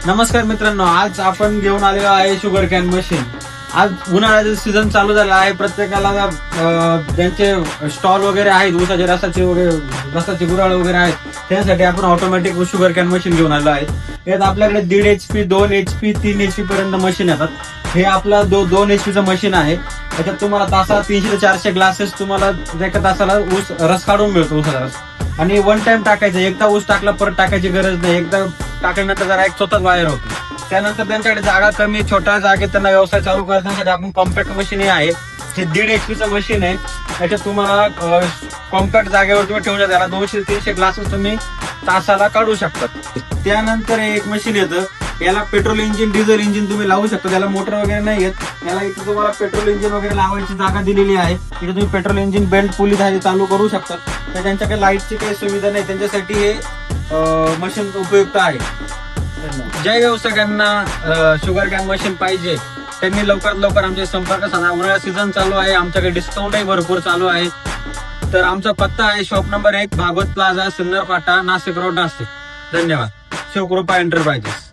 नमस्कार मित्रांनो, आज आपण घेऊन आलेलो आहे शुगर कॅन मशीन. आज उन्हाळ्याचा सीझन चालू झाला आहे. प्रत्येकाला ज्यांचे स्टॉल वगैरे आहेत, ऊसाचे रसाचे गुराळ वगैरे आहेत, त्यासाठी आपण ऑटोमॅटिक शुगर कॅन मशीन घेऊन आलो आहे. यात आपल्याकडे 1.5 HP, 2 HP, 3 HP पर्यंत मशीन येतात. हे आपला 2 HP चं मशीन आहे. त्याच्यात तुम्हाला तासाला 300 ते 400 ग्लासेस तुम्हाला एका तासाला ऊस रस काढून मिळतो, ऊसाचा रस. आणि वन टाइम टाकायचं, एकदा ऊस टाकला परत टाकायची गरज नाही. एकदा टाकल्यानंतर जरा एक स्वतःच बाहेर होतो. त्यानंतर त्यांच्याकडे जागा कमी, छोट्या जागेत त्यांना व्यवसाय चालू करण्यासाठी आपण कॉम्पॅक्ट मशीन आहे. हे 1.5 HP चं मशीन आहे. त्याच्यात तुम्हाला कॉम्पॅक्ट जागेवर तुम्ही ठेवून त्याला 200 ते 300 ग्लासेस तुम्ही तासाला काढू शकतात. त्यानंतर एक मशीन येतं, याला पेट्रोल इंजिन, डिझेल इंजिन तुम्ही लावू शकता. त्याला मोटर वगैरे नाही येत. याला इथे तुम्हाला पेट्रोल इंजिन वगैरे लावायची जागा दिलेली आहे. इथे तुम्ही पेट्रोल इंजिन बेल्ट पुली चालू करू शकता. तर त्यांच्याकडे लाईटची काही सुविधा नाही, त्यांच्यासाठी हे मशीन उपयुक्त आहे. ज्या व्यावसायिकांना शुगर कॅन मशीन पाहिजे त्यांनी लवकरात लवकर आमचे संपर्क साधा. उन्हाळा सीझन चालू आहे, आमच्याकडे डिस्काउंटही भरपूर चालू आहे. तर आमचा पत्ता आहे shop number 1, Bhagwat plaza, Sinnar Phata, Nashik road, Nashik. धन्यवाद. शिवकृपा एंटरप्राइजेस.